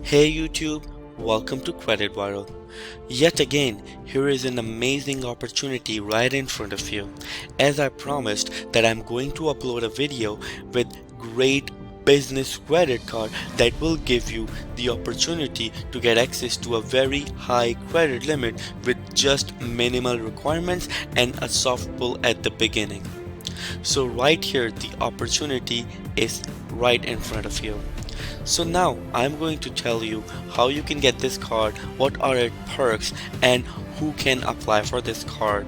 Hey YouTube, welcome to Credit Viral. Yet again, here is an amazing opportunity right in front of you. As I promised that I'm going to upload a video with great business credit card that will give you the opportunity to get access to a very high credit limit with just minimal requirements and a soft pull at the beginning. So right here the opportunity is right in front of you. So now I'm going to tell you how you can get this card, what are its perks, and who can apply for this card.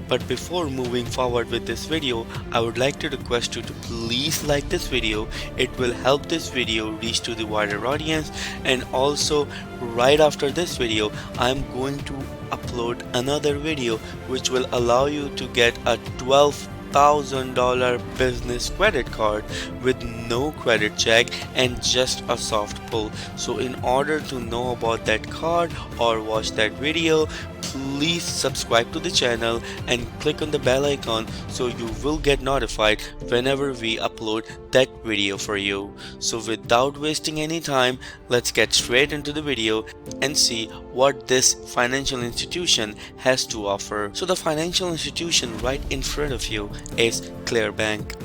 But before moving forward with this video, I would like to request you to please like this video. It will help this video reach to the wider audience, and also right after this video I'm going to upload another video which will allow you to get a $12,000 business credit card with no credit check and just a soft pull. So in order to know about that card or watch that video, please subscribe to the channel and click on the bell icon so you will get notified whenever we upload that video for you. So without wasting any time, let's get straight into the video and see what this financial institution has to offer. So the financial institution right in front of you is Clearbank.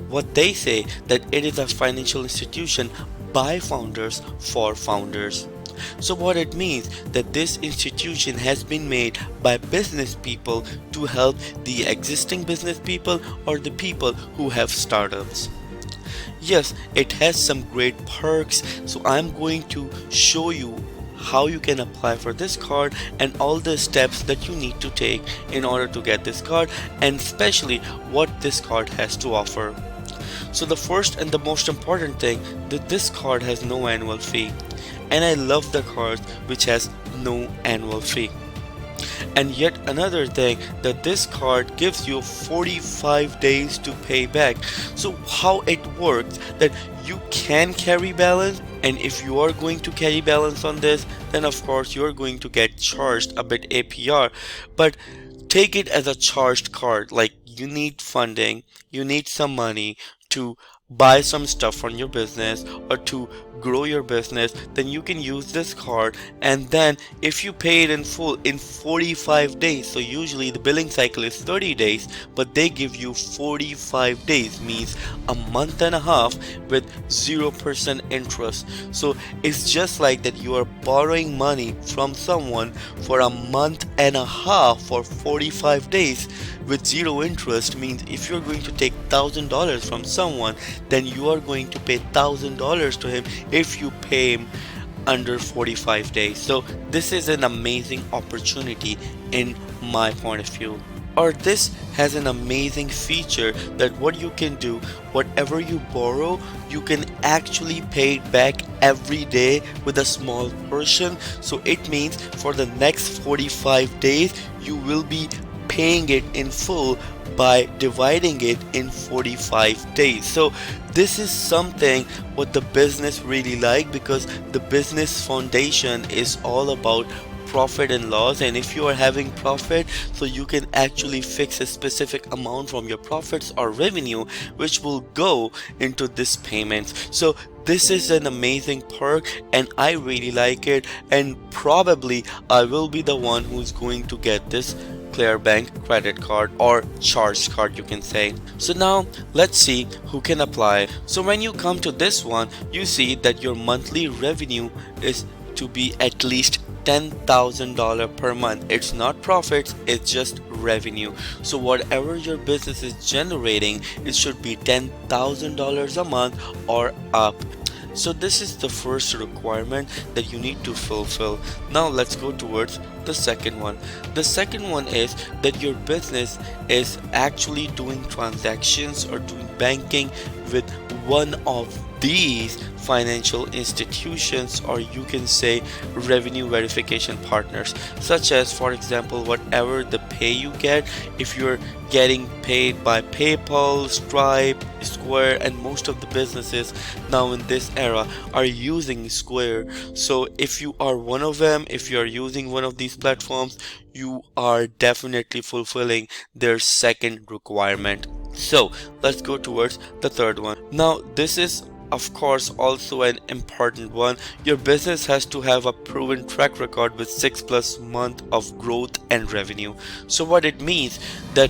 What they say that it is a financial institution by founders for founders. So what it means that this institution has been made by business people to help the existing business people or the people who have startups. Yes, it has some great perks, so I'm going to show you how you can apply for this card and all the steps that you need to take in order to get this card, and especially what this card has to offer. So the first and the most important thing, that this card has no annual fee, and I love the card which has no annual fee. And yet another thing, that this card gives you 45 days to pay back. So how it works, that you can carry balance, and if you are going to carry balance on this, then of course you are going to get charged a bit APR, but take it as a charged card. Like, you need funding, you need some money to buy some stuff on your business or to grow your business, then you can use this card, and then if you pay it in full in 45 days, so usually the billing cycle is 30 days, but they give you 45 days, means a month and a half with 0% interest. So it's just like that you are borrowing money from someone for a month and a half for 45 days with zero interest. Means if you're going to take $1,000 from someone, then you are going to pay $1,000 to him if you pay him under 45 days. So this is an amazing opportunity in my point of view. Or this has an amazing feature that what you can do, whatever you borrow, you can actually pay it back every day with a small portion. So it means for the next 45 days you will be paying it in full by dividing it in 45 days. So this is something what the business really like, because the business foundation is all about profit and loss, and if you are having profit, so you can actually fix a specific amount from your profits or revenue which will go into this payments. So this is an amazing perk and I really like it, and probably I will be the one who's going to get this Clearbank credit card or charged card, you can say. So now let's see who can apply. So when you come to this one, you see that your monthly revenue is to be at least $10,000 per month. It's not profits, it's just revenue. So whatever your business is generating, it should be $10,000 a month or up. So this is the first requirement that you need to fulfill. Now let's go towards the second one. The second one is that your business is actually doing transactions or doing banking with one of these financial institutions, or you can say revenue verification partners, such as, for example, whatever the pay you get, if you're getting paid by PayPal, Stripe, Square, and most of the businesses now in this era are using Square. So if you are one of them, if you are using one of these platforms, you are definitely fulfilling their second requirement. So let's go towards the third one. Now this is of course, also an important one, your business has to have a proven track record with 6+ months of growth and revenue. So what it means that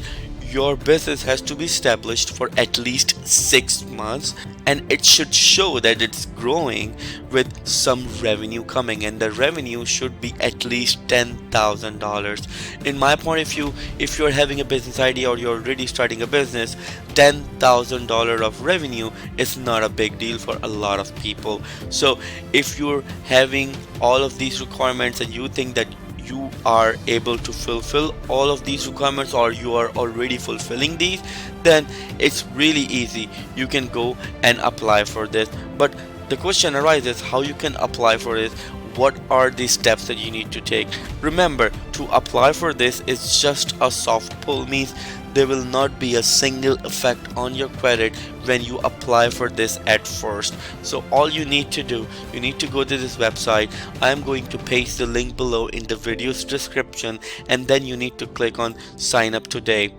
your business has to be established for at least 6 months, and it should show that it's growing with some revenue coming, and the revenue should be at least $10,000. In my point of view, if you're having a business idea or you're already starting a business, $10,000 of revenue is not a big deal for a lot of people. So if you're having all of these requirements and you think that you are able to fulfill all of these requirements, or you are already fulfilling these, then it's really easy. You can go and apply for this. But the question arises, how you can apply for it? What are the steps that you need to take? Remember, to apply for this is just a soft pull, means there will not be a single effect on your credit when you apply for this at first. So all you need to do, you need to go to this website. I am going to paste the link below in the video's description, and then you need to click on sign up today.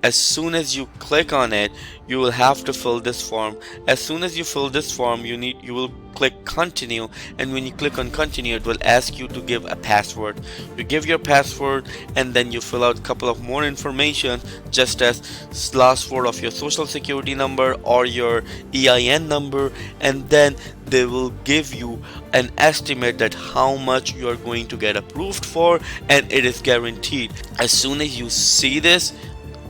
As soon as you click on it, you will have to fill this form. As soon as you fill this form, you will click continue, and when you click on continue, it will ask you to give a password. You give your password, and then you fill out a couple of more information, just as last four of your social security number or your EIN number, and then they will give you an estimate that how much you are going to get approved for, and it is guaranteed. As soon as you see this,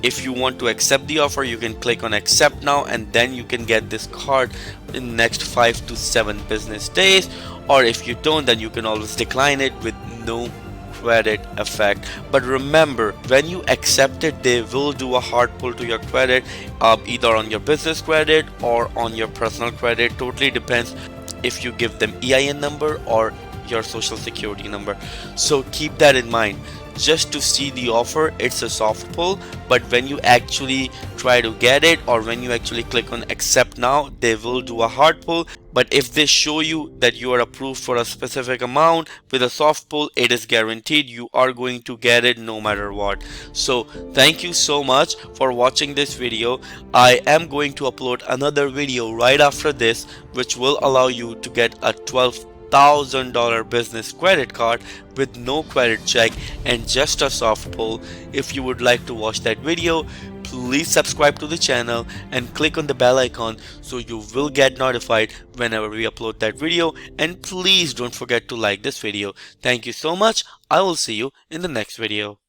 if you want to accept the offer, you can click on accept now, and then you can get this card in the next 5 to 7 business days. Or if you don't, then you can always decline it with no credit effect. But remember, when you accept it, they will do a hard pull to your credit, either on your business credit or on your personal credit. Totally depends if you give them EIN number or your social security number. So keep that in mind. Just to see the offer, it's a soft pull, but when you actually try to get it, or when you actually click on accept now, they will do a hard pull. But if they show you that you are approved for a specific amount with a soft pull, it is guaranteed you are going to get it no matter what. So thank you so much for watching this video. I am going to upload another video right after this, which will allow you to get a $12,000 business credit card with no credit check and just a soft pull. If you would like to watch that video, please subscribe to the channel and click on the bell icon so you will get notified whenever we upload that video. And please don't forget to like this video. Thank you so much. I will see you in the next video.